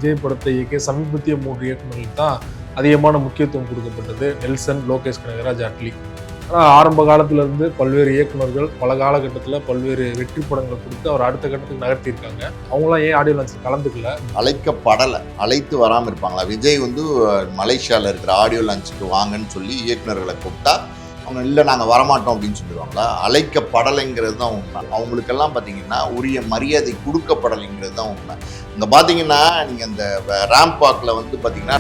விஜய் படத்தை இயக்கிய சமீபத்திய 3 இயக்குநர்களுக்கு தான் அதிகமான முக்கியத்துவம் கொடுக்கப்பட்டது. நெல்சன், லோகேஷ் கனகராஜ், அட்லி. ஆனால் ஆரம்ப காலத்துல இருந்து பல்வேறு இயக்குநர்கள் பல காலகட்டத்தில் பல்வேறு வெற்றி படங்களை கொடுத்து அவர் அடுத்த கட்டத்துக்கு நகர்த்தியிருக்காங்க. அவங்களாம் ஏன் ஆடியோ லான்ச்சில் கலந்துக்கல? அழைக்கப்படலை, அழைத்து வராமல் இருப்பாங்களா? விஜய் மலேசியாவில் இருக்கிற ஆடியோ லான்ச்சுக்கு வாங்கன்னு சொல்லி இயக்குநர்களை கூப்பிட்டா அவங்க இல்லை நாங்கள் வரமாட்டோம் அப்படின்னு சொல்லிடுவாங்களா? அழைக்கப்படலைங்கிறது தான் உண்மை. அவங்களுக்கெல்லாம் பார்த்தீங்கன்னா உரிய மரியாதை கொடுக்கப்படலைங்கிறது தான் உண்மை. இங்கே பார்த்தீங்கன்னா நீங்கள் இந்த ரேம்ப் வாக்கில் பார்த்தீங்கன்னா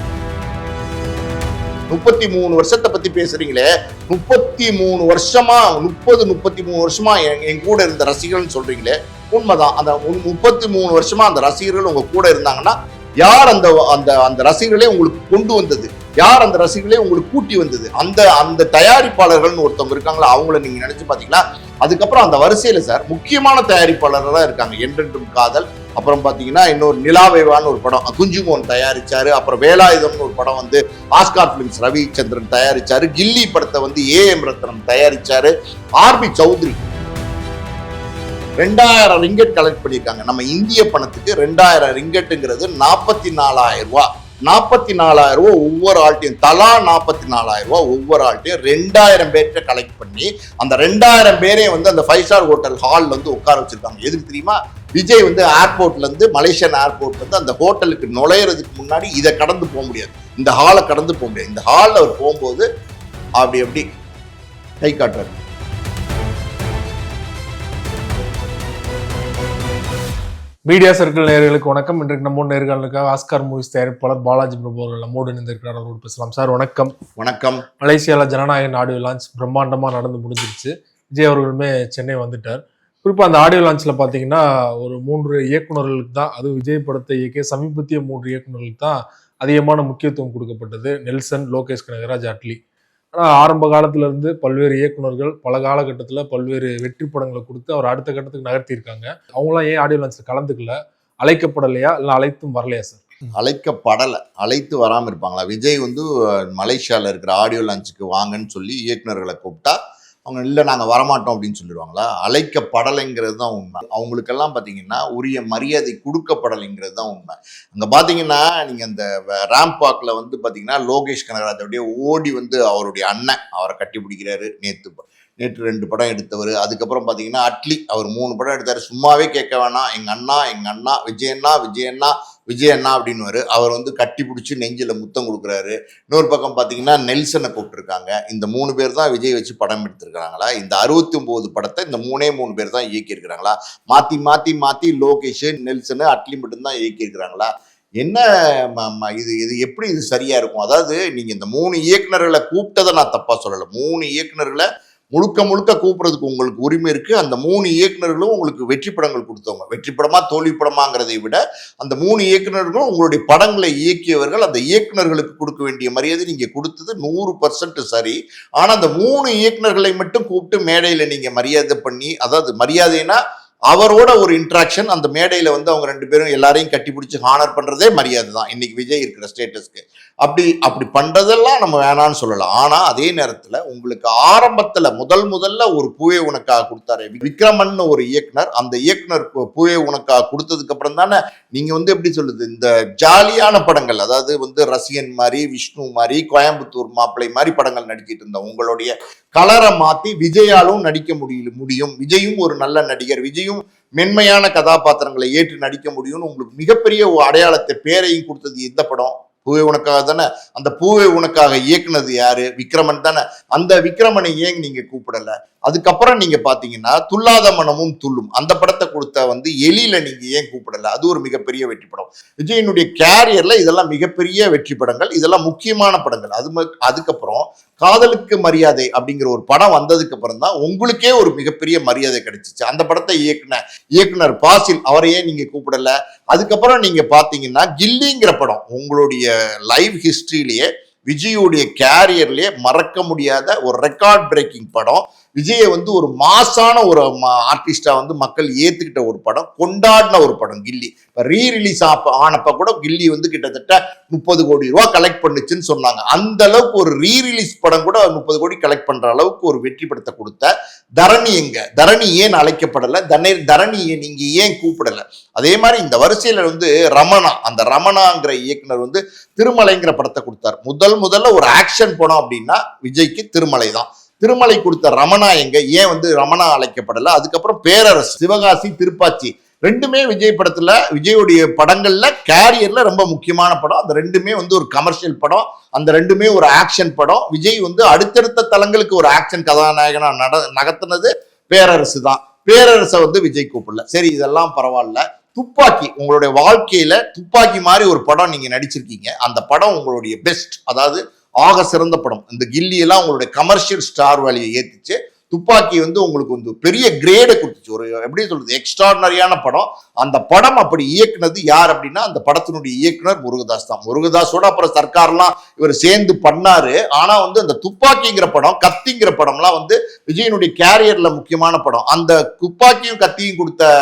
33 வருஷத்தை பற்றி பேசுகிறீங்களே, 33 வருஷமா 33 வருஷமா என் கூட இருந்த ரசிகர்கள்னு சொல்கிறீங்களே, உண்மைதான். அந்த 33 வருஷமா அந்த ரசிகர்கள் உங்கள் கூட இருந்தாங்கன்னா யார் அந்த அந்த அந்த ரசிகர்களே உங்களுக்கு கொண்டு வந்தது? யார் அந்த ரசிகர்களே உங்களுக்கு கூட்டி வந்தது? அந்த அந்த தயாரிப்பாளர்கள்னு ஒருத்தவங்க இருக்காங்களா, அவங்கள நீங்க நினைச்சு பாத்தீங்களா? அதுக்கப்புறம் அந்த வரிசையில சார் முக்கியமான தயாரிப்பாளர்களாக இருக்காங்க. என்றென்றும் காதல், அப்புறம் பாத்தீங்கன்னா இன்னொரு நிலாவேவான்னு ஒரு படம் குஞ்சுமோன் தயாரிச்சாரு. அப்புறம் வேலாயுதம்னு ஒரு படம் ஆஸ்கார் பிலிம்ஸ் ரவிச்சந்திரன் தயாரிச்சாரு. கில்லி படத்தை ஏஎம் ரத்னம் தயாரிச்சாரு. ஆர்பி சௌத்ரி 2000 ரிங்கெட் கலெக்ட் பண்ணியிருக்காங்க. நம்ம இந்திய பணத்துக்கு 2000 ரிங்கெட்டுங்கிறது 44,000 ரூபாய். 44,000 ரூபாய் ஒவ்வொரு ஆள்கிட்டையும், தலா 44,000 ரூபாய் ஒவ்வொரு ஆள்கிட்டையும் 2000 பேர்கிட்ட கலெக்ட் பண்ணி அந்த 2000 பேரையும் அந்த 5 ஸ்டார் ஹோட்டல் ஹால்ல உட்கார வச்சிருக்காங்க. எதுக்கு தெரியுமா? விஜய் ஏர்போர்ட்ல மலேசியன் ஏர்போர்ட்ல அந்த ஹோட்டலுக்கு நுழையிறதுக்கு முன்னாடி இதை கடந்து போக முடியாது, இந்த ஹாலை கடந்து போக முடியாது. இந்த ஹாலில் அவர் போகும்போது அப்படி கை காட்டுறாரு. மீடியா சர்க்கிள் நேயர்களுக்கு வணக்கம். இன்றைக்கு நம்ம நேர்காணலுக்காக ஆஸ்கார் மூவிஸ் தயாரிப்பாளர் பாலாஜி பிரபு அவர்கள் நம்மோடு இணைந்திருக்கிறார். அவரோடு பேசலாம். சார் வணக்கம். வணக்கம். மலேசியாவில் ஜனநாயகன் ஆடியோ லான்ச் பிரம்மாண்டமாக நடந்து முடிஞ்சிருச்சு. விஜய் அவர்களுமே சென்னை வந்துட்டார். குறிப்பாக அந்த ஆடியோ லான்ச்சில் பார்த்தீங்கன்னா ஒரு 3 இயக்குநர்களுக்கு தான், அது விஜய் படத்தை இயக்கிய சமீபத்திய 3 இயக்குநர்களுக்கு தான் அதிகமான முக்கியத்துவம் கொடுக்கப்பட்டது. நெல்சன், லோகேஷ் கனகராஜ், அட்லி. ஆனால் ஆரம்ப காலத்துல இருந்து பல்வேறு இயக்குநர்கள் பல காலகட்டத்தில் பல்வேறு வெற்றி படங்களை கொடுத்து அவர் அடுத்த கட்டத்துக்கு நகர்த்தியிருக்காங்க. அவங்களாம் ஏன் ஆடியோ லான்ச்சில் கலந்துக்கல? அழைக்கப்படலையா இல்லை அழைத்தும் வரலையா சார்? அழைக்கப்படலை, அழைத்து வராமல் இருப்பாங்களா? விஜய் மலேசியாவில் இருக்கிற ஆடியோ லான்ச்சுக்கு வாங்கன்னு சொல்லி இயக்குநர்களை கூப்பிட்டா அவங்க இல்லை நாங்கள் வரமாட்டோம் அப்படின்னு சொல்லிடுவாங்களா? அழைக்கப்படலைங்கிறது தான் உண்மை. அவங்களுக்கெல்லாம் பார்த்தீங்கன்னா உரிய மரியாதை கொடுக்கப்படலைங்கிறது தான் உண்மை. அங்கே பார்த்தீங்கன்னா நீங்கள் அந்த ரேம்ப் வாக்கில் பார்த்தீங்கன்னா லோகேஷ் கனகராஜ் அப்படியே ஓடி அவருடைய அண்ணன் அவரை கட்டி பிடிக்கிறாரு. நேற்று 2 படம் எடுத்தவர். அதுக்கப்புறம் பார்த்தீங்கன்னா அட்லி அவர் 3 படம் எடுத்தார். சும்மாவே கேட்க வேணாம், எங்கள் அண்ணா விஜயண்ணா அப்படின்னு அவர் கட்டி பிடிச்சி நெஞ்சில் முத்தம் கொடுக்குறாரு. இன்னொரு பக்கம் பார்த்தீங்கன்னா நெல்சனை கூப்பிட்டுருக்காங்க. இந்த 3 பேர் தான் விஜய் வச்சு படம் எடுத்துருக்காங்களா? இந்த 69 படத்தை இந்த 3 பேர் தான் இயக்கியிருக்கிறாங்களா? மாற்றி லோகேஷ், நெல்சனு, அட்லி மட்டும்தான் இயக்கியிருக்கிறாங்களா? என்ன இது எப்படி இது சரியா இருக்கும்? அதாவது நீங்க இந்த 3 இயக்குநர்களை கூப்பிட்டதை நான் தப்பா சொல்லலை. 3 இயக்குநர்களை முழுக்க கூப்பிடுறதுக்கு உங்களுக்கு உரிமை இருக்கு. அந்த 3 இயக்குநர்களும் உங்களுக்கு வெற்றி படங்கள் கொடுத்தவங்க. வெற்றி படமா தோல்வி படமாங்கிறதை விட அந்த 3 இயக்குநர்களும் உங்களுடைய படங்களை இயக்கியவர்கள். அந்த இயக்குநர்களுக்கு கொடுக்க வேண்டிய மரியாதை நீங்க கொடுத்தது 100% சரி. ஆனா அந்த 3 இயக்குநர்களை மட்டும் கூப்பிட்டு மேடையில நீங்க மரியாதை பண்ணி, அதாவது மரியாதைனா அவரோட ஒரு இன்ட்ராக்ஷன், அந்த மேடையில அவங்க 2 பேரும் எல்லாரையும் கட்டி பிடிச்சி ஹானர் பண்றதே மரியாதை தான் இன்னைக்கு விஜய் இருக்கிற ஸ்டேட்டஸ்க்கு. அப்படி பண்றதெல்லாம் நம்ம வேணான்னு சொல்லலாம். ஆனா அதே நேரத்துல உங்களுக்கு ஆரம்பத்துல முதல்ல ஒரு பூவே உனக்காக கொடுத்தாரு விக்ரமன் ஒரு இயக்குனர். அந்த இயக்குனர் பூவே உனக்காக கொடுத்ததுக்கு அப்புறம் தானே நீங்க எப்படி சொல்லுது, இந்த ஜாலியான படங்கள், அதாவது ரசிகன் மாதிரி, விஷ்ணு மாதிரி, கோயம்புத்தூர் மாப்பிள்ளை மாதிரி படங்கள் நடிச்சிட்டு இருந்த உங்களுடைய கலரை மாத்தி விஜயாலும் நடிக்க முடியும். விஜயும் ஒரு நல்ல நடிகர், விஜயும் மென்மையான கதாபாத்திரங்களை ஏற்று நடிக்க முடியும்னு உங்களுக்கு மிகப்பெரிய அடையாளத்தை, பேரையும் கொடுத்தது எந்த படம்? பூவே உனக்காக தானே. அந்த பூவே உனக்காக இயக்குனது யாரு? விக்ரமன் தானே. அந்த விக்ரமனை ஏன் நீங்க கூப்பிடல? அதுக்கப்புறம் நீங்க பாத்தீங்கன்னா துல்லாத மனமும் துள்ளும் அந்த படத்தை கொடுத்த எலியில நீங்க ஏன் கூப்பிடல? அது ஒரு மிகப்பெரிய வெற்றி படம். விஜயனுடைய கேரியர்ல இதெல்லாம் மிகப்பெரிய வெற்றி படங்கள், இதெல்லாம் முக்கியமான படங்கள். அதுக்கப்புறம் காதலுக்கு மரியாதை அப்படிங்கிற ஒரு படம் வந்ததுக்கு அப்புறம் தான் உங்களுக்கே ஒரு மிகப்பெரிய மரியாதை கிடைச்சிச்சு. அந்த படத்தை இயக்குனர் பாசில் அவரையே நீங்க கூப்பிடல. அதுக்கப்புறம் நீங்க பாத்தீங்கன்னா கில்லிங்கிற படம் உங்களுடைய லைவ் ஹிஸ்டரியிலேயே விஜயுடைய கேரியர்லயே மறக்க முடியாத ஒரு ரெக்கார்ட் பிரேக்கிங் படம். விஜயை வந்து ஒரு மாசான ஒரு ஆர்டிஸ்டா வந்து மக்கள் ஏத்துக்கிட்ட ஒரு படம், கொண்டாடின ஒரு படம் கில்லி. இப்ப ரீரிலீஸ் ஆனப்ப கூட கில்லி வந்து கிட்டத்தட்ட 30 கோடி ரூபாய் கலெக்ட் பண்ணுச்சுன்னு சொன்னாங்க. அந்த அளவுக்கு ஒரு ரீரிலீஸ் படம் கூட 30 கோடி கலெக்ட் பண்ற அளவுக்கு ஒரு வெற்றி படத்தை கொடுத்த தரணி எங்க? தரணி ஏன் அழைக்கப்படல? தரணியை நீங்க ஏன் கூப்பிடல? அதே மாதிரி இந்த வரிசையில வந்து ரமணா, அந்த ரமணாங்கிற இயக்குனர் வந்து திருமலைங்கிற படத்தை கொடுத்தார். முதல்ல ஒரு ஆக்ஷன் படம் அப்படின்னா விஜய்க்கு திருமலை தான். திருமலை கொடுத்த ரமணா எங்க? ஏன் வந்து ரமணா அழைக்கப்படல? அதுக்கப்புறம் பேரரசு, சிவகாசி, திருப்பாச்சி ரெண்டுமே விஜய் படத்துல, விஜயுடைய படங்கள்ல கேரியர்ல ரொம்ப முக்கியமான படம். அந்த ரெண்டுமே வந்து ஒரு கமர்ஷியல் படம், அந்த ரெண்டுமே ஒரு ஆக்ஷன் படம். விஜய் வந்து அடுத்தடுத்த தளங்களுக்கு ஒரு ஆக்ஷன் கதாநாயகனா நகர்த்தினது பேரரசு தான். பேரரசை வந்து விஜய் கூப்பிடல. சரி, இதெல்லாம் பரவாயில்ல. துப்பாக்கி, உங்களுடைய வாழ்க்கையில துப்பாக்கி மாதிரி ஒரு படம் நீங்க நடிச்சிருக்கீங்க. அந்த படம் உங்களுடைய பெஸ்ட், அதாவது ஆக சிறந்த படம். இந்த கில்லி எல்லாம் உங்களுடைய கமர்ஷியல் ஸ்டார் வேல்யூ ஏத்துச்சு. துப்பாக்கி வந்து உங்களுக்கு வந்து பெரிய கிரேடை கொடுத்துச்சு. ஒரு எப்படி சொல்றது, எக்ஸ்ட்ராடினரியான படம். அந்த படம் அப்படி இயக்குனது யார் அப்படின்னா அந்த படத்தினுடைய இயக்குனர் முருகதாஸ் தான். முருகதாஸோட அப்புறம் சர்க்கார்லாம் இவர் சேர்ந்து பண்ணாரு. ஆனா வந்து அந்த துப்பாக்கிங்கிற படம், கத்திங்கிற படம்லாம் வந்து விஜயனுடைய கேரியர்ல முக்கியமான படம். அந்த துப்பாக்கியும் கத்தியும் கொடுத்த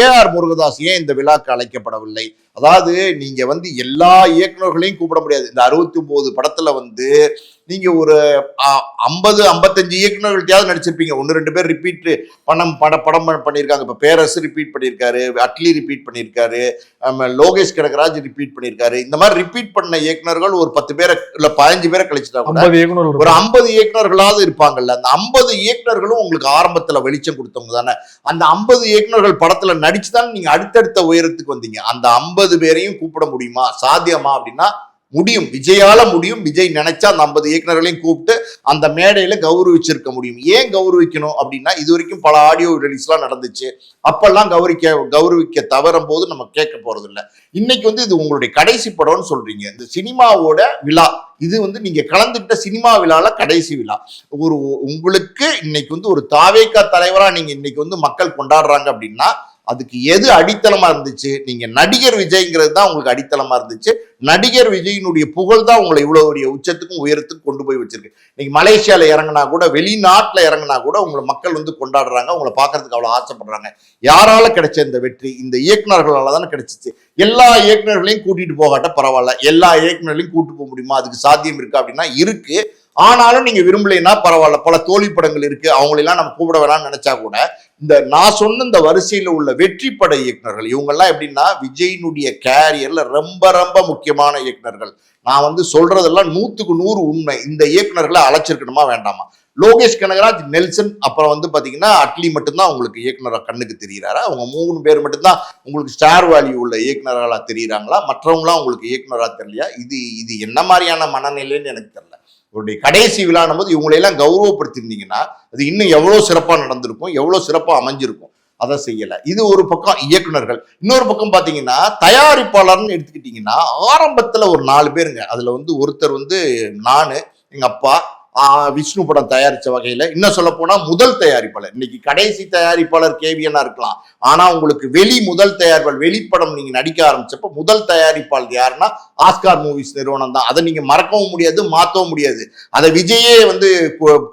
ஏஆர் முருகதாஸ் ஏன் இந்த விழாக்கு அழைக்கப்படவில்லை? அதாவது நீங்க வந்து எல்லா இயக்குநர்களையும் கூப்பிட முடியாது. இந்த 69 படத்துல வந்து நீங்க ஒரு 50-55 இயக்குநர்கள்ட்டையாவது நடிச்சிருப்பீங்க. 1-2 பேர் ரிப்பீட் படம் பண்ணியிருக்காங்க. இப்ப பேரரசு ரிப்பீட் பண்ணியிருக்காரு, அட்லி ரிப்பீட் பண்ணியிருக்காரு, லோகேஷ் கனகராஜ் ரிப்பீட் பண்ணியிருக்காரு. இந்த மாதிரி ரிப்பீட் பண்ண இயக்குநர்கள் ஒரு 10 பேரை இல்ல 15 பேரை கழிச்சுட்டா கூட ஒரு 50 இயக்குநர்களாவது இருப்பாங்கல்ல. அந்த 50 இயக்குநர்களும் உங்களுக்கு ஆரம்பத்துல வெளிச்சம் கொடுத்தவங்க தானே. அந்த 50 இயக்குநர்கள் படத்துல நடிச்சுதான் நீங்க அடுத்தடுத்த உயரத்துக்கு வந்தீங்க. அந்த 50 பேரையும் கூப்பிட முடியுமா? சாத்தியமா அப்படின்னா முடியும். விஜயால முடியும். விஜய் நினைச்சா அந்த 50 இயக்குநர்களையும் கூப்பிட்டு அந்த மேடையில கௌரவிச்சிருக்க முடியும். ஏன் கௌரவிக்கணும் அப்படின்னா, இது வரைக்கும் பல ஆடியோ ரிலீஸ் எல்லாம் நடந்துச்சு. அப்பெல்லாம் கௌரவிக்க தவறும் போது நம்ம கேட்க போறது இல்லை. இன்னைக்கு வந்து இது உங்களுடைய கடைசி படம்னு சொல்றீங்க. இந்த சினிமாவோட விழா இது வந்து நீங்க கலந்துக்கிட்ட சினிமா விழால கடைசி விழா. உங்களுக்கு இன்னைக்கு வந்து ஒரு தாவேகா தலைவரா நீங்க இன்னைக்கு வந்து மக்கள் கொண்டாடுறாங்க அப்படின்னா அதுக்கு எது அடித்தளமா இருந்துச்சு? நீங்க நடிகர் விஜய்ங்கிறது தான் உங்களுக்கு அடித்தளமா இருந்துச்சு. நடிகர் விஜயினுடைய புகழ் தான் உங்களை இவ்வளவு பெரிய உச்சத்துக்கும் உயரத்துக்கும் கொண்டு போய் வச்சிருக்கு. நீங்க மலேசியால இறங்கினா கூட, வெளிநாட்டுல இறங்கினா கூட உங்களை மக்கள் வந்து கொண்டாடுறாங்க, உங்களை பார்க்கறதுக்கு அவ்வளவு ஆசைப்படுறாங்க. யாரால கிடைச்ச இந்த வெற்றி? இந்த இயக்குநர்களால தானே கிடைச்சிச்சு. எல்லா இயக்குநர்களையும் கூட்டிட்டு போகாட்ட பரவாயில்ல, எல்லா இயக்குநர்களையும் கூட்டு போக முடியுமா? அதுக்கு சாத்தியம் இருக்கு அப்படின்னா இருக்கு. ஆனாலும் நீங்க விரும்பலைன்னா பரவாயில்ல, பல தோல்வி படங்கள் இருக்கு, அவங்களெல்லாம் நம்ம கூப்பிட வேணாம்னு நினைச்சா கூட இந்த நான் சொன்ன இந்த வரிசையில உள்ள வெற்றி பட இயக்குநர்கள் இவங்கெல்லாம் எப்படின்னா விஜயினுடைய கேரியர்ல ரொம்ப ரொம்ப முக்கியமான இயக்குநர்கள். நான் வந்து சொல்றதெல்லாம் 100க்கு 100 உண்மை. இந்த இயக்குநர்களை அழைச்சிருக்கணுமா வேண்டாமா? லோகேஷ் கனகராஜ், நெல்சன், அப்புறம் வந்து பாத்தீங்கன்னா அட்லி மட்டும்தான் உங்களுக்கு இயக்குனரா கண்ணுக்கு தெரிகிறாரா? அவங்க 3 பேர் மட்டும்தான் உங்களுக்கு ஸ்டார் வேல்யூ உள்ள இயக்குநர்களா தெரியுறாங்களா? மற்றவங்களாம் உங்களுக்கு இயக்குனரா தெரியலையா? இது என்ன மாதிரியான மனநிலைன்னு எனக்கு தெரியல. உங்களுடைய கடைசி விழானும் போது இவங்களையெல்லாம் கௌரவப்படுத்திருந்தீங்கன்னா அது இன்னும் எவ்வளவு சிறப்பா நடந்திருக்கும், எவ்வளவு சிறப்பா அமைஞ்சிருக்கும். அதை செய்யல. இது ஒரு பக்கம் இயக்குநர்கள். இன்னொரு பக்கம் பாத்தீங்கன்னா தயாரிப்பாளர்னு எடுத்துக்கிட்டீங்கன்னா ஆரம்பத்துல ஒரு 4 பேருங்க. அதுல வந்து ஒருத்தர் வந்து நானு, எங்க அப்பா, விஷ்ணு படம் தயாரிச்ச வகையில இன்னும் சொல்ல போனா முதல் தயாரிப்பாளர். இன்னைக்கு கடைசி தயாரிப்பாளர் கேவியனா இருக்கலாம். ஆனா உங்களுக்கு முதல் தயாரிப்பாளர் வெளிப்படம் நீங்க நடிக்க ஆரம்பிச்சப்ப முதல் தயாரிப்பாளர் யாருன்னா ஆஸ்கார் மூவிஸ் நிறுவனம் தான். அதை நீங்க மறக்கவும் முடியாது, மாற்றவும் முடியாது. அதை விஜயே வந்து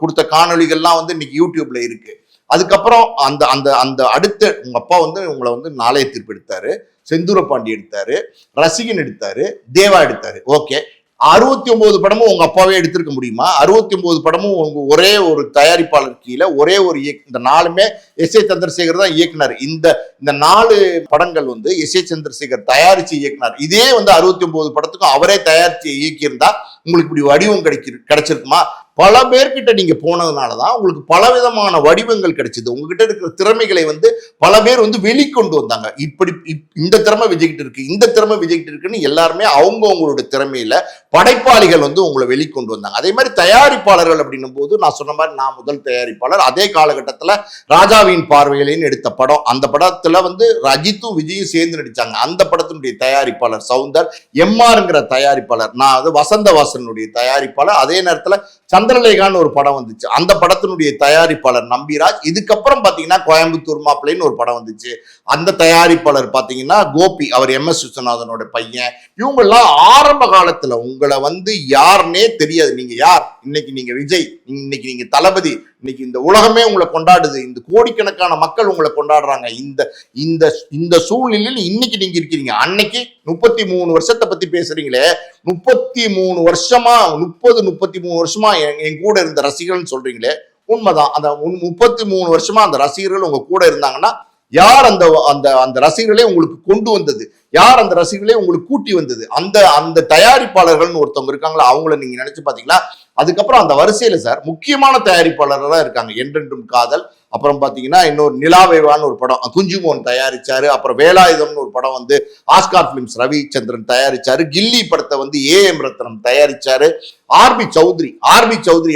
கொடுத்த காணொலிகள்லாம் வந்து இன்னைக்கு யூடியூப்ல இருக்கு. அதுக்கப்புறம் அந்த அந்த அந்த அடுத்த உங்க அப்பா வந்து உங்களை வந்து நாளைய தீர்ப்பு எடுத்தாரு, செந்தூர பாண்டி எடுத்தாரு, ரசிகன் எடுத்தாரு, தேவா எடுத்தாரு. ஓகே, 69 படமும் உங்க அப்பாவே எடுத்திருக்க முடியுமா? 69 படமும் உங்க ஒரே ஒரு தயாரிப்பாளர் கீழே ஒரே ஒரு இந்த 4மே எஸ் ஏ சந்திரசேகர் தான் இயக்குனர். இந்த 4 படங்கள் வந்து எஸ் ஏ சந்திரசேகர் தயாரிச்சு இயக்குனர். இதே வந்து 69 படத்துக்கும் அவரே தயாரிச்சு இயக்கியிருந்தா உங்களுக்கு இப்படி வடிவம் கிடைச்சிருக்குமா? பல பேர்கிட்ட நீங்க போனதுனாலதான் உங்களுக்கு பலவிதமான வடிவங்கள் கிடைச்சது. உங்ககிட்ட இருக்கிற திறமைகளை வந்து பல பேர் வந்து வெளிக்கொண்டு வந்தாங்க. இப்படி இந்த திறமை விஜய்கிட்ட இருக்கு, இந்த திறமை விஜய்கிட்ட இருக்குன்னு எல்லாருமே அவங்களுடைய திறமையில படைப்பாளிகள் வந்து உங்களை வெளிக்கொண்டு வந்தாங்க. அதே மாதிரி தயாரிப்பாளர்கள் அப்படின்னும் போது நான் சொன்ன மாதிரி நான் முதல் தயாரிப்பாளர். அதே காலகட்டத்துல ராஜாவின் பார்வையிலேன்னு எடுத்த படம், அந்த படத்துல வந்து ரஜித்தும் விஜயும் சேர்ந்து நடிச்சாங்க. அந்த படத்தினுடைய தயாரிப்பாளர் சவுந்தர், எம்ஆர்ங்கிற தயாரிப்பாளர், நான் வந்து வசந்த வாசனுடைய தயாரிப்பாளர். அதே நேரத்துல சந்திரலேகான்னு ஒரு படம் வந்துச்சு, அந்த படத்தினுடைய தயாரிப்பாளர் நம்பிராஜ். இதுக்கப்புறம் பாத்தீங்கன்னா கோயம்புத்தூர் மாப்பிள்ளைன்னு ஒரு படம் வந்துச்சு, அந்த தயாரிப்பாளர் பாத்தீங்கன்னா கோபி, அவர் MS விஸ்வநாதனோட பையன். இவங்க எல்லாம் ஆரம்ப காலத்துல உங்களை வந்து யாருன்னே தெரியாது, நீங்க யார், இன்னைக்கு நீங்க விஜய், இன்னைக்கு நீங்க தளபதி, இன்னைக்கு இந்த உலகமே உங்களை கொண்டாடுது, இந்த கோடிக்கணக்கான மக்கள் உங்களை கொண்டாடுறாங்க. இந்த இந்த இந்த சூழ்நிலையில் இன்னைக்கு நீங்க இருக்கிறீங்க. அன்னைக்கு 33 வருஷத்தை பத்தி பேசுறீங்களே, 33 வருஷமா 33 வருஷமா என் கூட இருந்த ரசிகர்கள் சொல்றீங்களே, உண்மைதான். அந்த 33 வருஷமா அந்த ரசிகர்கள் உங்க கூட இருந்தாங்கன்னா யார் அந்த அந்த அந்த ரசிகர்களே உங்களுக்கு கொண்டு வந்தது, யார் அந்த ரசிகர்களே உங்களுக்கு கூட்டி வந்தது? அந்த அந்த தயாரிப்பாளர்கள்னு ஒருத்தவங்க இருக்காங்களா, அவங்கள நீங்க நினைச்சு பாத்தீங்களா? அதுக்கப்புறம் அந்த வரிசையில சார் முக்கியமான தயாரிப்பாளர்களா இருக்காங்க. என்றென்றும் காதல், அப்புறம் பாத்தீங்கன்னா இன்னொரு நிலாவேவான்னு ஒரு படம் குஞ்சுமோன் தயாரிச்சாரு, அப்புறம் வேலாயுதம்னு ஒரு படம் வந்து ஆஸ்கார் பிலிம்ஸ் ரவிச்சந்திரன் தயாரிச்சாரு, கில்லி படத்தை வந்து AM ரத்னம் தயாரிச்சாரு, ஆர்பி சௌத்ரி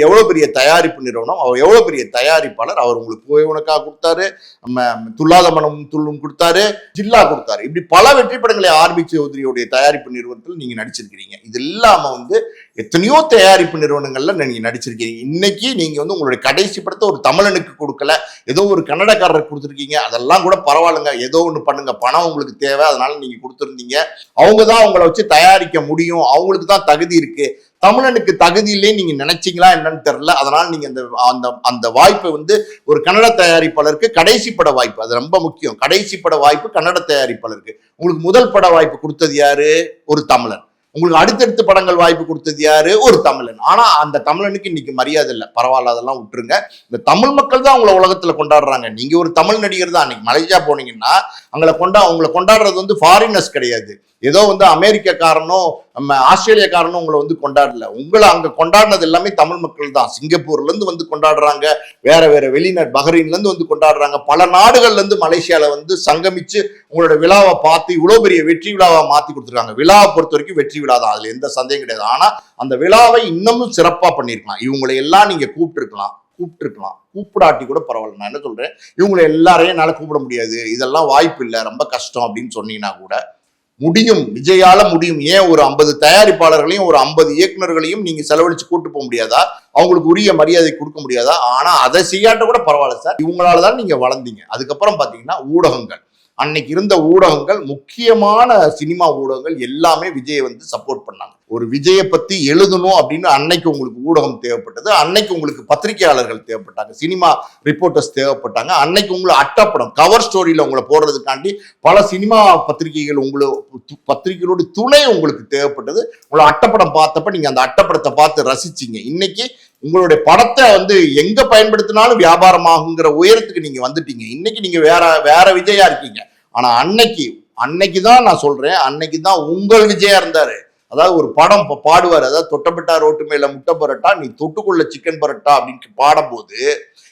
எவ்வளவு பெரிய தயாரிப்பு நிறுவனம், அவர் எவ்வளவு பெரிய தயாரிப்பாளர், அவர் உங்களுக்கு போயவனுக்கா கொடுத்தாரு, நம்ம துல்லாத மனம் துள்ளும் கொடுத்தாரு, ஜில்லா கொடுத்தாரு. இப்படி பல வெற்றி படங்களை ஆர்பி சௌத்ரியோடைய தயாரிப்பு நிறுவனத்தில் நீங்க நடிச்சிருக்கிறீங்க. இது இல்லாம வந்து எத்தனையோ தயாரிப்பு நிறுவனங்கள்ல நீங்க நடிச்சிருக்கீங்க. இன்னைக்கு நீங்க வந்து உங்களுடைய கடைசி படத்தை ஒரு தமிழனுக்கு கொடுக்கல, ஏதோ ஒரு கன்னடக்காரருக்கு கொடுத்துருக்கீங்க, அதெல்லாம் கூட பரவாயில்லைங்க, ஏதோ ஒண்ணு பண்ணுங்க, பணம் உங்களுக்கு தேவை, அதனால நீங்க கொடுத்துருந்தீங்க. அவங்க தான் உங்களை வச்சு தயாரிக்க முடியும், அவங்களுக்கு தான் தகுதி இருக்கு, தமிழனுக்கு தகுதி இல்லையே நீங்க நினைச்சீங்களா என்னன்னு தெரியல. அதனால நீங்க அந்த அந்த வாய்ப்பை வந்து ஒரு கன்னட தயாரிப்பாளருக்கு கடைசி பட வாய்ப்பு, அது ரொம்ப முக்கியம், கடைசி பட வாய்ப்பு கன்னட தயாரிப்பாளருக்கு. உங்களுக்கு முதல் பட வாய்ப்பு கொடுத்தது யாரு? ஒரு தமிழன். உங்களுக்கு அடுத்தடுத்த படங்கள் வாய்ப்பு கொடுத்தது யாரு? ஒரு தமிழன். ஆனா அந்த தமிழனுக்கு இன்னைக்கு மரியாதை இல்லை. பரவாயில்ல, அதெல்லாம் விட்டுருங்க. இந்த தமிழ் மக்கள் தான் உங்களை உலகத்துல கொண்டாடுறாங்க. நீங்க ஒரு தமிழ் நடிகர் தான். அன்னைக்கு மலேசியா போனீங்கன்னா உங்களை கொண்டாடுறது வந்து ஃபாரினர்ஸ் கிடையாது, ஏதோ வந்து அமெரிக்காக்காரனோ நம்ம ஆஸ்திரேலியாக்காரனும் உங்களை வந்து கொண்டாடல. உங்களை அங்க கொண்டாடினது எல்லாமே தமிழ் மக்கள் தான். சிங்கப்பூர்ல இருந்து வந்து கொண்டாடுறாங்க, வேற வேற வெளிநாடு பஹ்ரைன்ல இருந்து வந்து கொண்டாடுறாங்க, பல நாடுகள்ல இருந்து மலேசியால வந்து சங்கமிச்சு உங்களோட விழாவை பார்த்து இவ்வளவு பெரிய வெற்றி விழாவை மாத்தி கொடுத்துருக்காங்க. விழாவை பொறுத்த வரைக்கும் வெற்றி விழா தான், அதுல எந்த சந்தேகம் கிடையாது. ஆனா அந்த விழாவை இன்னமும் சிறப்பா பண்ணிருக்கலாம். இவங்களை எல்லாம் நீங்க கூப்பிட்டுருக்கலாம், கூப்பிடாட்டி கூட பரவாயில்ல. நான் என்ன சொல்றேன், இவங்களை எல்லாரையும் என்னால கூப்பிட முடியாது, இதெல்லாம் வாய்ப்பு இல்லை, ரொம்ப கஷ்டம் அப்படின்னு சொன்னீங்கன்னா கூட முடியும், விஜயால முடியும். ஏன் ஒரு 50 தயாரிப்பாளர்களையும் ஒரு 50 இயக்குநர்களையும் நீங்க செலவழிச்சு கூட்டு போக முடியாதா? அவங்களுக்கு உரிய மரியாதை கொடுக்க முடியாதா? ஆனா அதை செய்யாட்ட கூட பரவாயில்ல சார், இவங்களாலதான் நீங்க வளர்ந்தீங்க. அதுக்கப்புறம் பாத்தீங்கன்னா ஊடகங்கள், அன்னைக்கு இருந்த ஊடகங்கள், முக்கியமான சினிமா ஊடகங்கள் எல்லாமே விஜயை வந்து சப்போர்ட் பண்ணாங்க. ஒரு விஜயை பத்தி எழுதணும் அப்படின்னு அன்னைக்கு உங்களுக்கு ஊடகம் தேவைப்பட்டது, அன்னைக்கு உங்களுக்கு பத்திரிகையாளர்கள் தேவைப்பட்டாங்க, சினிமா ரிப்போர்ட்டர்ஸ் தேவைப்பட்டாங்க, அன்னைக்கு உங்களை அட்டப்படம் கவர் ஸ்டோரியில உங்களை போடுறதுக்காண்டி பல சினிமா பத்திரிகைகள் பத்திரிகைகளோட துணை உங்களுக்கு தேவைப்பட்டது. உங்களை அட்டப்படம் பார்த்தப்ப நீங்க அந்த அட்டப்படத்தை பார்த்து ரசிச்சீங்க. இன்னைக்கு உங்களுடைய படத்தை வந்து எங்க பயன்படுத்தினாலும் வியாபாரமாகுங்கிற உயரத்துக்கு நீங்க வந்துட்டீங்க. இன்னைக்கு நீங்க வேற விஜயா இருக்கீங்க. ஆனா அன்னைக்குதான் நான் சொல்றேன், அன்னைக்குதான் உங்கள் விஜயா இருந்தாரு. அதாவது ஒரு படம் பாடுவார், அதாவது தொட்டப்பட்டா ரோட்டு மேல முட்டை பரோட்டா, நீ தொட்டுக்குள்ள சிக்கன் பரோட்டா அப்படின்னு பாடும்போது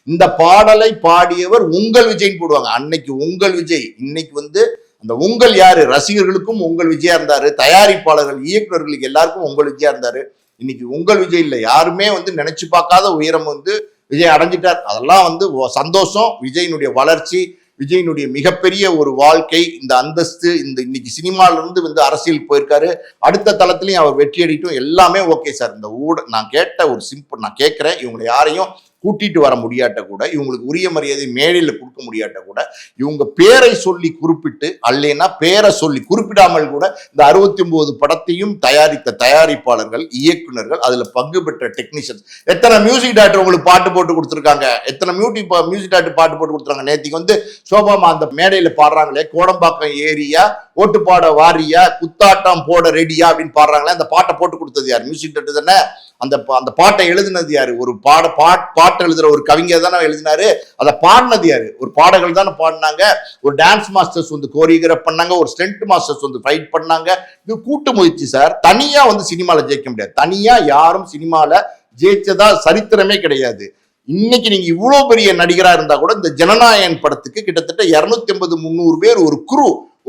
இந்த பாடலை பாடியவர் உங்கள் விஜய்ன்னு போடுவாங்க. அன்னைக்கு உங்கள் விஜய். இன்னைக்கு வந்து அந்த உங்கள் யாரு? ரசிகர்களுக்கும் உங்கள் விஜயா இருந்தாரு, தயாரிப்பாளர்கள் இயக்குநர்களுக்கு எல்லாருக்கும் உங்கள் விஜயா இருந்தாரு. இன்னைக்கு உங்கள் விஜய் இல்லை, யாருமே வந்து நினைச்சு பார்க்காத உயரம் வந்து விஜய் அடைஞ்சிட்டார். அதெல்லாம் வந்து சந்தோஷம். விஜயினுடைய வளர்ச்சி, விஜயினுடைய மிகப்பெரிய ஒரு வாழ்க்கை, இந்த அந்தஸ்து, இந்த இன்னைக்கு சினிமால இருந்து வந்து அரசியல் போயிருக்காரு, அடுத்த தளத்திலையும் அவர் வெற்றி அடிட்டும், எல்லாமே ஓகே சார். இந்த நான் கேட்ட ஒரு சிம்பிள், நான் கேட்கிறேன், இவங்களை யாரையும் கூட்டிட்டு வர முடியாட்ட கூட, இவங்களுக்கு உரிய மரியாதை மேடையில் கொடுக்க முடியாட்ட கூட, இவங்க பேரை சொல்லி குறிப்பிட்டு அல்லைன்னா பேரை சொல்லி குறிப்பிடாமல் கூட இந்த 69 படத்தையும் தயாரித்த தயாரிப்பாளர்கள், இயக்குநர்கள், அதுல பங்கு பெற்ற டெக்னீஷியன்ஸ், எத்தனை மியூசிக் டைரக்டர் உங்களுக்கு பாட்டு போட்டு கொடுத்துருக்காங்க, எத்தனை மியூசிக் டைரக்டர் பாட்டு போட்டு கொடுத்துருக்காங்க. நேற்றுக்கு வந்து சோபாமா அந்த மேடையில பாடுறாங்களே, கோடம்பாக்கம் ஏரியா ஓட்டு பாட வாரியா, குத்தாட்டம் போட ரெடியா அப்படின்னு பாடுறாங்களே, அந்த பாட்டை போட்டு கொடுத்தது யார்? மியூசிக் டைரக்டர் தானே. அந்த பாட்டை எழுதினது யாரு? ஒரு பாட்டு எழுதுற ஒரு கவிஞர் தானே எழுதினாரு. அதை பாடினது யாரு? ஒரு பாடகர்கள் தானே பாடினாங்க. ஒரு டான்ஸ் மாஸ்டர்ஸ் வந்து கோரியோகிராஃப் பண்ணாங்க, ஒரு ஸ்டண்ட் மாஸ்டர்ஸ் வந்து ஃபைட் பண்ணாங்க. இது கூட்டு முயற்சி சார். தனியா வந்து சினிமால ஜெயிக்க முடியாது. தனியா யாரும் சினிமால ஜெயிச்சதா சரித்திரமே கிடையாது. இன்னைக்கு நீங்க இவ்வளவு பெரிய நடிகரா இருந்தா கூட இந்த ஜனநாயகன் படத்துக்கு கிட்டத்தட்ட 250-300 பேர்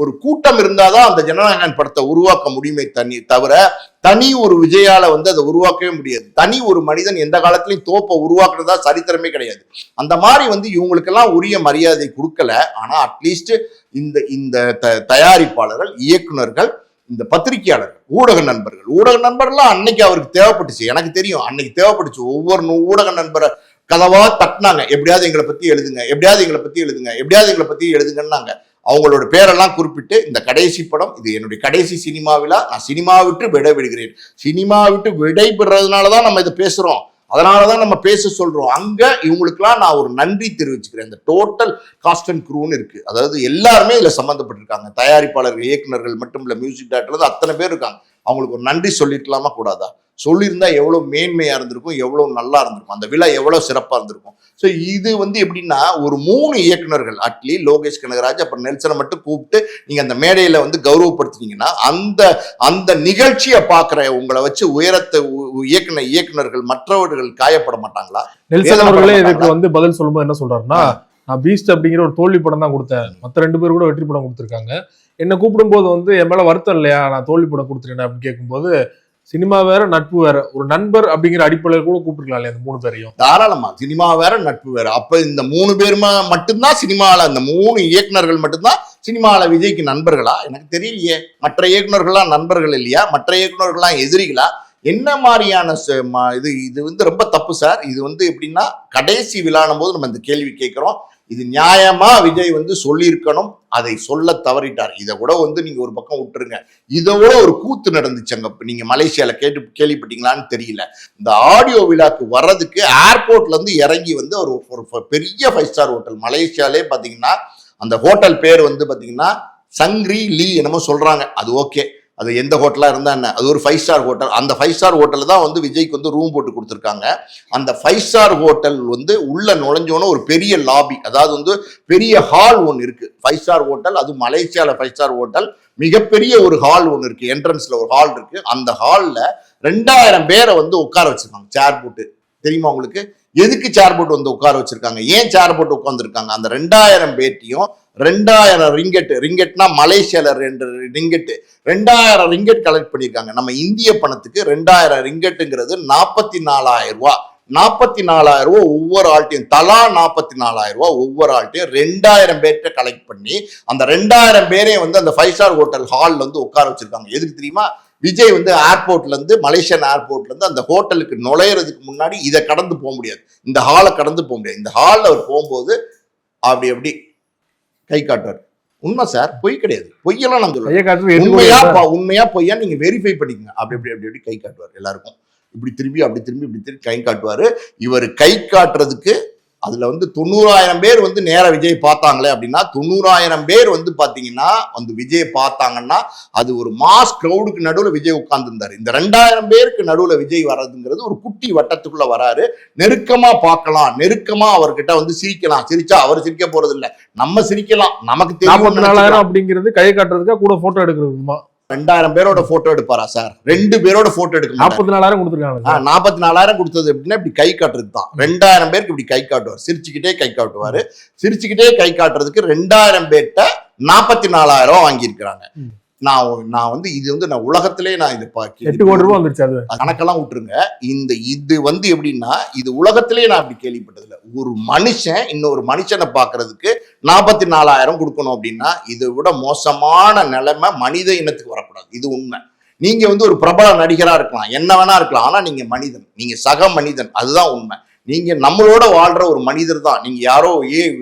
ஒரு கூட்டம் இருந்தாதான் அந்த ஜனநாயகன் படத்தை உருவாக்க முடியுமே தவிர தனி ஒரு விஜயால வந்து அதை உருவாக்கவே முடியாது. தனி ஒரு மனிதன் எந்த காலத்திலையும் தோப்பை உருவாக்குறதா சரித்திரமே கிடையாது. அந்த மாதிரி வந்து இவங்களுக்கெல்லாம் உரிய மரியாதை கொடுக்கல. ஆனா அட்லீஸ்ட் இந்த தயாரிப்பாளர்கள், இயக்குநர்கள் இந்த பத்திரிகையாளர்கள், ஊடக நண்பர்கள்லாம் அன்னைக்கு அவருக்கு தேவைப்பட்டுச்சு. எனக்கு தெரியும் அன்னைக்கு தேவைப்பட்டுச்சு. ஒவ்வொரு ஊடக நண்பரை கதவா தட்டினாங்க, எப்படியாவது எங்களை பத்தி எழுதுங்க, எப்படியாவது எங்களை பத்தி எழுதுங்க, எப்படியாவது எங்களை பத்தி எழுதுங்கன்னாங்க. அவங்களோட பேரெல்லாம் குறிப்பிட்டு, இந்த கடைசி படம், இது என்னுடைய கடைசி சினிமா விழா, நான் சினிமா விட்டு விடைபெறுகிறேன். சினிமா விட்டு விடைபெறதுனாலதான் நம்ம இதை பேசுறோம், அதனாலதான் நம்ம பேச சொல்றோம். அங்க இவங்களுக்குலாம் நான் ஒரு நன்றி தெரிவிச்சுக்கிறேன். இந்த டோட்டல் காஸ்ட் அண்ட் க்ரூன்னு இருக்கு, அதாவது எல்லாருமே இதுல சம்பந்தப்பட்டிருக்காங்க. தயாரிப்பாளர்கள், இயக்குநர்கள் மட்டும் இல்ல, மியூசிக் டைரக்டர் அத்தனை பேர் இருக்காங்க. அவங்களுக்கு ஒரு நன்றி சொல்லிருக்கலாமா கூடாதா? சொல்லியிருந்தா எவ்வளவு மேன்மையா இருந்திருக்கும், எவ்வளவு நல்லா இருந்திருக்கும், அந்த விழா எவ்வளவு சிறப்பா இருந்திருக்கும். ஸோ இது எப்படின்னா, ஒரு 3 இயக்குநர்கள், அட்லி, லோகேஷ் கனகராஜ், அப்புறம் நெல்சனை மட்டும் கூப்பிட்டு நீங்க அந்த மேடையில கௌரவப்படுத்தினீங்கன்னா, அந்த நிகழ்ச்சியை பார்க்கிற உங்களை வச்சு உயரத்தை இயக்குநர்கள் மற்றவர்கள் காயப்பட மாட்டாங்களா? நெல்சன் அவர்களே இதுக்கு பதில் சொல்லும்போது என்ன சொல்றாருன்னா, நான் பீஸ்ட் அப்படிங்கிற ஒரு தோல்வி படம் தான் கொடுத்தேன், மற்ற 2 பேர் கூட வெற்றி படம் கொடுத்துருக்காங்க, என்ன கூப்பிடும் போது என் மேல வருத்தம் இல்லையா, நான் தோல்வி படம் கொடுத்துட்டேன் அப்படின்னு கேட்கும்போது, சினிமா வேற நட்பு வேற, ஒரு நண்பர் அப்படிங்கிற அடிப்படையில் கூட கூப்பிட்டுருக்கலாம் இல்லையா அந்த 3 பேரையும்? தாராளமா, சினிமா வேற நட்பு வேற. அப்ப இந்த 3 பேருமா மட்டும்தான் சினிமால, அந்த 3 இயக்குநர்கள் மட்டும்தான் சினிமால விஜய்க்கு நண்பர்களா? எனக்கு தெரியலையே. மற்ற இயக்குநர்கள்லாம் நண்பர்கள் இல்லையா? மற்ற இயக்குநர்கள்லாம் எதிரிகளா? என்ன மாதிரியான இது ரொம்ப தப்பு சார். இது எப்படின்னா, கடைசி விழானும் போது நம்ம இந்த கேள்வி கேட்கிறோம். இது நியாயமா விஜய் சொல்லியிருக்கணும், அதை சொல்ல தவறிட்டார். இதை கூட நீங்க ஒரு பக்கம் விட்டுருங்க. இதோட ஒரு கூத்து நடந்துச்சு அங்க, நீங்க மலேசியால கேள்விப்பட்டீங்களான்னு தெரியல. இந்த ஆடியோ விழாக்கு வர்றதுக்கு ஏர்போர்ட்ல இருந்து இறங்கி ஒரு பெரிய 5 ஸ்டார் ஹோட்டல் மலேசியாலே பாத்தீங்கன்னா, அந்த ஹோட்டல் பேர் பாத்தீங்கன்னா சங்ரி லீ என்னமோ சொல்றாங்க. அது ஓகே, அது எந்த ஹோட்டலா இருந்தா என்ன, அது ஒரு 5 ஸ்டார் ஹோட்டல். அந்த 5 ஸ்டார் ஹோட்டல் தான் விஜய்க்கு ரூம் போட்டு கொடுத்துருக்காங்க. அந்த 5 ஸ்டார் ஹோட்டல் உள்ள நுழைஞ்சோன்னு ஒரு பெரிய லாபி, அதாவது பெரிய ஹால் ஒன்று இருக்கு. 5 ஸ்டார் ஹோட்டல், அது மலேசியால 5 ஸ்டார் ஹோட்டல், மிகப்பெரிய ஒரு ஹால் ஒன்று இருக்கு. என்ட்ரன்ஸ்ல ஒரு ஹால் இருக்கு. அந்த ஹால்ல 2000 பேரை உட்கார வச்சிருக்காங்க, சேர் போட்டு. தெரியுமா உங்களுக்கு எதுக்கு சேர் போட்டு உட்கார வச்சிருக்காங்க? ஏன் சேர் போட்டு உட்கார்ந்துருக்காங்க? அந்த 2000 பேட்டியும் 2000 ரிங்கெட்னா மலேசியால 2 ரிங்கெட், 2000 ரிங்கெட் கலெக்ட் பண்ணியிருக்காங்க. நம்ம இந்திய பணத்துக்கு 2000 ரிங்கெட்டுங்கிறது 44,000 ரூபாய். 44,000 ரூபாய் ஒவ்வொரு ஆள்கிட்டையும், தலா 44,000 ரூபாய் ஒவ்வொரு ஆள்கிட்டையும் 2000 பேர்கிட்ட கலெக்ட் பண்ணி அந்த 2000 பேரையும் அந்த 5 ஸ்டார் ஹோட்டல் ஹால்ல உட்கார வச்சிருக்காங்க. எதுக்கு தெரியுமா? விஜய் ஏர்போர்ட்ல இருந்து, மலேசியன் ஏர்போர்ட்ல இருந்து அந்த ஹோட்டலுக்கு நுழையிறதுக்கு முன்னாடி இதை கடந்து போக முடியாது, இந்த ஹாலை கடந்து போக முடியாது. இந்த ஹால்ல அவர் போகும்போது அப்படி கை காட்டுவார். உண்மை சார், பொய் கிடையாது. பொய்யெல்லாம் நான் சொல்லுவேன், உண்மையா பொய்யா நீங்க வெரிஃபை பண்ணிக்கங்க. அப்படி கை காட்டுவார் எல்லாருக்கும். இப்படி திரும்பி இப்படி திரும்பி கை காட்டுவாரு. இவர் கை காட்டுறதுக்கு அதுல 90,000 பேர் நேர விஜய் பார்த்தாங்களே அப்படின்னா, 90,000 பேர் பாத்தீங்கன்னா விஜய் பார்த்தாங்கன்னா, அது ஒரு மாஸ் கிரௌடுக்கு நடுவுல விஜய் உட்கார்ந்து இருந்தாரு. இந்த 2000 பேருக்கு நடுவுல விஜய் வர்றதுங்கிறது ஒரு குட்டி வட்டத்துக்குள்ள வராரு. நெருக்கமா பார்க்கலாம், நெருக்கமா அவர்கிட்ட சிரிக்கலாம். சிரிச்சா அவர் சிரிக்க போறது இல்ல, நம்ம சிரிக்கலாம். நமக்கு 44,000 அப்படிங்கிறது கை காட்டுறதுக்கா, கூட போட்டோ எடுக்கிறதுமா? 2000 பேரோட போட்டோ எடுப்பாரா சார்? 2 பேரோட போட்டோ எடுக்க 44,000 கொடுத்துருக்காங்க. 44,000 கொடுத்தது எப்படின்னா, இப்படி கை காட்டுறது தான். 2000 பேருக்கு இப்படி கை காட்டுவார், சிரிச்சுக்கிட்டே கை காட்டுவாரு. சிரிச்சுக்கிட்டே கை காட்டுறதுக்கு 2000 பேர்ட்ட 44,000 வாங்கியிருக்கிறாங்க. நான் நான் உலகத்திலே நான் இது 8 கோடி ரூபாய் வந்துருச்சு. அது கணக்கெல்லாம் விட்டுருங்க. இது எப்படின்னா, இது உலகத்திலே நான் அப்படி கேள்விப்பட்டதில்லை. ஒரு மனுஷன் இன்னொரு மனுஷனை பார்க்கறதுக்கு 44,000 கொடுக்கணும் அப்படின்னா, இதை விட மோசமான நிலைமை மனித இனத்துக்கு வரக்கூடாது. இது உண்மை. நீங்க ஒரு பிரபல நடிகரா இருக்கலாம், என்ன வேணா இருக்கலாம், ஆனா நீங்க மனிதன், நீங்க சக மனிதன், அதுதான் உண்மை. நீங்க நம்மளோட வாழ்ற ஒரு மனிதர் தான். நீங்க யாரோ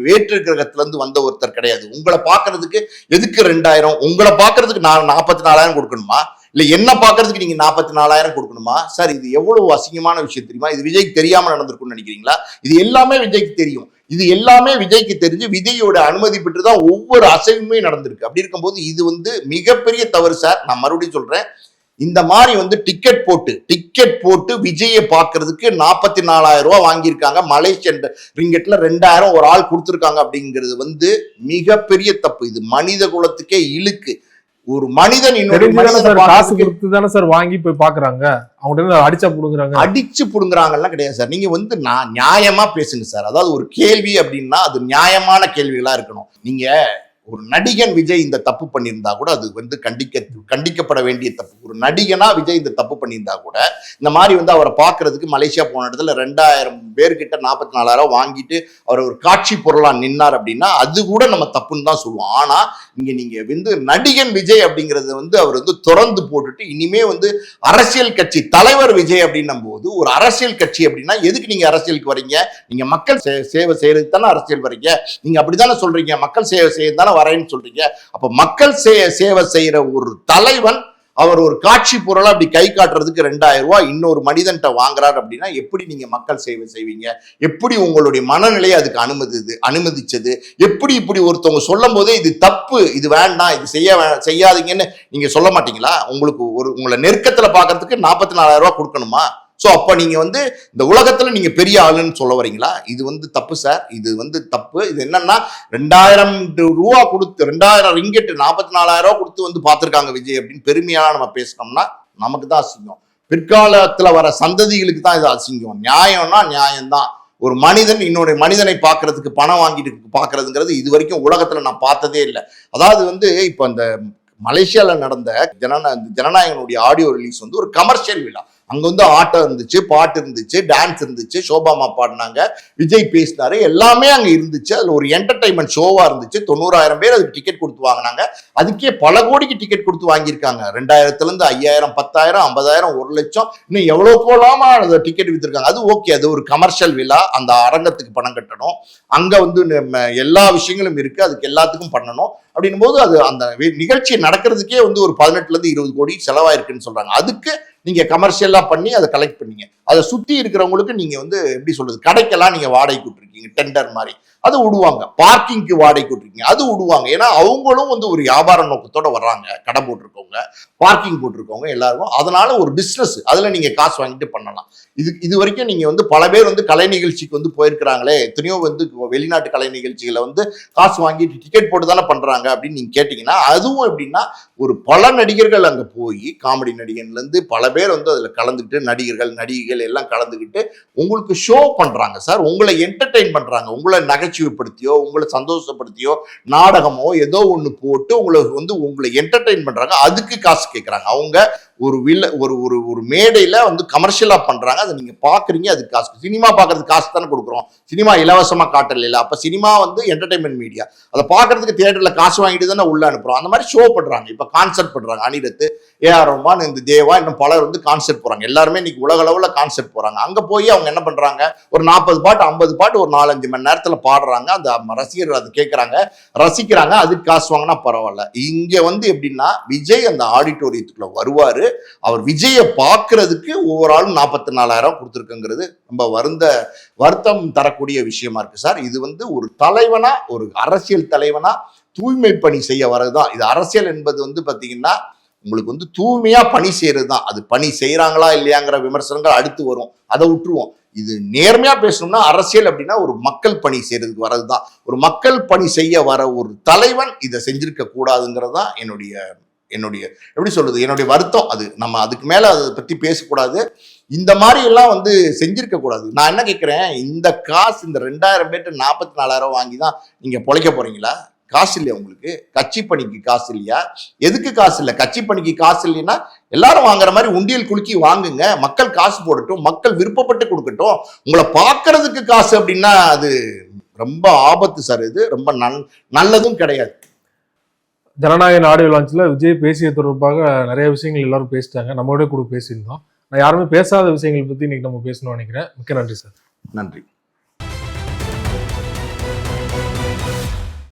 வேற்று கிரகத்துல இருந்து வந்த ஒருத்தர் கிடையாது. உங்களை பாக்குறதுக்கு எதுக்கு 2000? உங்களை பாக்குறதுக்கு நான் 44,000 கொடுக்கணுமா? இல்ல என்ன பாக்குறதுக்கு நீங்க 44,000 கொடுக்கணுமா? சார், இது எவ்வளவு அசிங்கமான விஷயம் தெரியுமா? இது விஜய்க்கு தெரியாம நடந்திருக்கும்னு நினைக்கிறீங்களா? இது எல்லாமே விஜய்க்கு தெரியும். இது எல்லாமே விஜய்க்கு தெரிஞ்சு விஜயோட அனுமதி பெற்றுதான் ஒவ்வொரு அசைவுமே நடந்திருக்கு. அப்படி இருக்கும்போது இது மிகப்பெரிய தவறு சார். நான் மறுபடியும் சொல்றேன், இந்த மாதிரி டிக்கெட் போட்டு விஜயை பார்க்கறதுக்கு 44,000 ரூபாய் வாங்கியிருக்காங்க. மலேசியன் ரிங்கெட்ல 2000 ஒரு ஆள் கொடுத்துருக்காங்க. அப்படிங்கிறது மிகப்பெரிய தப்பு. இது மனித குலத்துக்கே இழுக்கு. ஒரு மனிதன் காசு கொடுத்து தானே சார் வாங்கி போய் பாக்குறாங்க. அவங்க அடிச்சு புடுங்குறாங்கலாம் கிடையாது சார். நீங்க நான் நியாயமா பேசுங்க சார். அதாவது ஒரு கேள்வி அப்படின்னா அது நியாயமான கேள்விகளா இருக்கணும். நீங்க ஒரு நடிகன் விஜய் இந்த தப்பு பண்ணியிருந்தா கூட அது வந்து கண்டிக்கப்பட வேண்டிய தப்பு. ஒரு நடிகனா விஜய் இந்த தப்பு பண்ணியிருந்தா கூட இந்த மாதிரி வந்து அவரை பார்க்கறதுக்கு மலேசியா போன இடத்துல 2000 பேர்கிட்ட 44,000 வாங்கிட்டு அவர் ஒரு காட்சி பொருளா நின்னார் அப்படின்னா அது கூட நம்ம தப்புன்னு தான் சொல்லுவோம். ஆனா இங்க நீங்க வந்து நடிகன் விஜய் அப்படிங்கறது வந்து அவர் வந்து திறந்து போட்டுட்டு இனிமே வந்து அரசியல் கட்சி தலைவர் விஜய் அப்படின்னும் போது, ஒரு அரசியல் கட்சி அப்படின்னா எதுக்கு நீங்க அரசியலுக்கு வரீங்க? நீங்க மக்கள் சேவை செய்யறதுக்கு தானே அரசியல் வரீங்க. நீங்க அப்படித்தானே சொல்றீங்க, மக்கள் சேவை செய்ய தானே வரேன்னு சொல்றீங்க. அப்ப மக்கள் சேவை செய்யற ஒரு தலைவன் அவர் ஒரு காட்சி பொருளா அப்படி கை காட்டுறதுக்கு 2000 ரூபாய் இன்னொரு மனிதன்ட்ட வாங்குறாரு அப்படின்னா எப்படி நீங்க மக்கள் சேவை செய்வீங்க? எப்படி உங்களுடைய மனநிலையை அதுக்கு அனுமதிச்சது? எப்படி இப்படி ஒருத்தவங்க சொல்லும் போதே இது தப்பு, இது வேண்டாம், இது செய்யாதீங்கன்னு நீங்க சொல்ல மாட்டீங்களா? உங்களை நெருக்கத்துல பாக்குறதுக்கு 44,000 ரூபாய் கொடுக்கணுமா? சோ அப்ப நீங்க வந்து இந்த உலகத்துல நீங்க பெரிய ஆளுன்னு சொல்ல வரீங்களா? இது வந்து தப்பு சார், இது வந்து தப்பு. இது என்னன்னா 2000 ரூபா கொடுத்து 2000 ரிங்கெட் 44,000 ரூபாய் கொடுத்து வந்து பார்த்திருக்காங்க விஜய் அப்படின்னு பெருமையா நம்ம பேசணும்னா நமக்கு தான் அசிங்கம். பிற்காலத்துல வர சந்ததிகளுக்கு தான் இது அசிங்கம். நியாயம்னா நியாயம்தான். ஒரு மனிதன் இன்னொரு மனிதனை பார்க்கறதுக்கு பணம் வாங்கிட்டு பார்க்கறதுங்கிறது இது வரைக்கும் உலகத்துல நான் பார்த்ததே இல்லை. அதாவது வந்து இப்ப அந்த மலேசியால நடந்த ஜனநாயகனுடைய ஆடியோ ரிலீஸ் வந்து ஒரு கமர்ஷியல் விழா. அங்க வந்து ஆட்டம் இருந்துச்சு, பாட்டு இருந்துச்சு, டான்ஸ் இருந்துச்சு, சோபாமா பாடினாங்க, விஜய் பேசினாரு, எல்லாமே அங்க இருந்துச்சு. அதுல ஒரு என்டர்டைன்மெண்ட் ஷோவா இருந்துச்சு. 90,000 பேர் அதுக்கு டிக்கெட் கொடுத்து வாங்கினாங்க. அதுக்கே பல கோடிக்கு டிக்கெட் கொடுத்து வாங்கியிருக்காங்க. 2000ல இருந்து 5000, 10,000, 50,000, 1,00,000 இன்னும் எவ்வளவு போலாமா அந்த டிக்கெட் வித்திருக்காங்க. அது ஓகே, அது ஒரு கமர்ஷியல் விழா. அந்த அரங்கத்துக்கு பணம் கட்டணும், அங்க வந்து எல்லா விஷயங்களும் இருக்கு, அதுக்கு எல்லாத்துக்கும் பண்ணணும். அப்படின்னும் போது அது அந்த நிகழ்ச்சி நடக்கிறதுக்கே வந்து ஒரு 18 ல இருந்து 20 கோடி செலவாயிருக்குன்னு சொல்றாங்க. அதுக்கு நீங்க கமர்ஷியலா பண்ணி அதை கலெக்ட் பண்ணீங்க. அதை சுத்தி இருக்கிறவங்களுக்கு நீங்க வந்து எப்படி சொல்றது, கடைக்கெல்லாம் நீங்க வாடகை விட்டுருக்கீங்க, டெண்டர் மாதிரி அது விடுவாங்க. பார்க்கிங்க்கு வாடகை விட்டுருக்கீங்க, அது விடுவாங்க. ஏன்னா அவங்களும் வந்து ஒரு வியாபார நோக்கத்தோட வர்றாங்க. கடை போட்டிருக்கவங்க, பார்க்கிங் போட்டிருக்கவங்க எல்லாருக்கும். அதனால ஒரு பிசினஸ், அதுல நீங்க காசு வாங்கிட்டு பண்ணலாம். இது வரைக்கும் நீங்க வந்து பல பேர் வந்து கலை நிகழ்ச்சிக்கு வந்து போயிருக்கிறாங்களே, எத்தனையோ வந்து வெளிநாட்டு கலை நிகழ்ச்சிகளை வந்து காசு வாங்கிட்டு டிக்கெட் போட்டு தானே பண்றாங்க அப்படின்னு நீங்க கேட்டீங்கன்னா, அதுவும் எப்படின்னா ஒரு பல நடிகர்கள் அங்க போய் காமெடி நடிகர்ல இருந்து பல பேர் வந்து அதுல கலந்துக்கிட்டு நடிகைகள் எல்லாம் கலந்துக்கிட்டு உங்களுக்கு ஷோ பண்றாங்க சார். உங்களை என்டர்டெயின் பண்றாங்க. உங்களை நகைச்சுவைப்படுத்தியோ உங்களை சந்தோஷப்படுத்தியோ நாடகமோ ஏதோ ஒண்ணு போட்டு உங்களை என்டர்டெயின் பண்றாங்க. அதுக்கு காசு கேட்கறாங்க. அவங்க ஒரு மேடையில வந்து கமர்ஷியலா பண்றாங்க. அதை நீங்க பாக்குறீங்க, அதுக்கு காசு. சினிமா பாக்குறதுக்கு காசு தானே கொடுக்குறோம். சினிமா இலவசமா காட்டல. அப்ப சினிமா வந்து என்டர்டைன்மெண்ட் மீடியா. அதை பாக்குறதுக்கு தியேட்டர்ல காசு வாங்கிட்டு தானே உள்ள அனுப்புறோம். அந்த மாதிரி ஷோ பண்றாங்க. இப்ப கான்சர்ட் பண்றாங்க. அனிருத், ஏஆர் ரஹ்மான், இந்த தேவா, இன்னும் பலர் வந்து கான்சர்ட் போறாங்க. எல்லாருமே இன்னைக்கு உலக அளவுல கான்சர்ட் போறாங்க. அங்க போய் அவங்க என்ன பண்றாங்க, ஒரு 40 பாட்டு 50 பாட்டு ஒரு 4-5 மணி நேரத்துல பாடுறாங்க. அந்த ரசிகர்கள் அதை கேட்கறாங்க, ரசிக்கிறாங்க. அதுக்கு காசு வாங்கினா பரவாயில்ல. இங்க வந்து எப்படின்னா விஜய் அந்த ஆடிட்டோரியத்துக்குள்ள வருவாரு. அவர் விஜயை பார்க்கறதுக்கு ஒவ்வொரு ஆளும் 44,000 கொடுத்துருக்குங்கிறது ரொம்ப வருத்தம் தரக்கூடிய விஷயமா இருக்கு சார். இது வந்து ஒரு தலைவனா, ஒரு அரசியல் தலைவனா தூய்மை பணி செய்ய வரதுதான். இது அரசியல் என்பது வந்து பாத்தீங்கன்னா உங்களுக்கு வந்து தூய்மையா பணி செய்யறது தான். அது பணி செய்யறாங்களா இல்லையாங்கிற விமர்சனங்கள் அடுத்து வரும், அதை விட்டுருவோம். இது நேர்மையா பேசணும்னா அரசியல் அப்படின்னா ஒரு மக்கள் பணி செய்யறதுக்கு வரதுதான். ஒரு மக்கள் பணி செய்ய வர ஒரு தலைவன் இதை செஞ்சிருக்க கூடாதுங்கிறது தான் என்னுடைய எப்படி சொல்றது, என்னுடைய வருத்தம். அது நம்ம அதுக்கு மேல அதை பத்தி பேசக்கூடாது. இந்த மாதிரி எல்லாம் வந்து செஞ்சிருக்க கூடாது. நான் என்ன கேட்கிறேன், இந்த காசு இந்த 2000 பேர்ட்டு 44,000 வாங்கி தான் நீங்க பொழைக்க போறீங்களா? காசு இல்லையா உங்களுக்கு? கட்சி பணிக்கு காசு இல்லையா? எதுக்கு காசு இல்லை? கட்சி பணிக்கு காசு இல்லைன்னா எல்லாரும் வாங்குற மாதிரி உண்டியல் குலுக்கி வாங்குங்க. மக்கள் காசு போடட்டும், மக்கள் விருப்பப்பட்டு கொடுக்கட்டும். உங்களை பார்க்கறதுக்கு காசு அப்படின்னா அது ரொம்ப ஆபத்து சார். இது ரொம்ப நல்லதும் கிடையாது. ஜனநாயக ஆடியோ லான்ச்ல விஜய் பேசிய தொடர்பாக நிறைய விஷயங்கள் எல்லாரும் பேசிட்டாங்க. நம்மளோட கூட பேசியிருந்தோம். நான் யாருமே பேசாத விஷயங்கள் பத்தி இன்னைக்கு நம்ம பேசணும்னு நினைக்கிறேன். மிக்க நன்றி சார். நன்றி.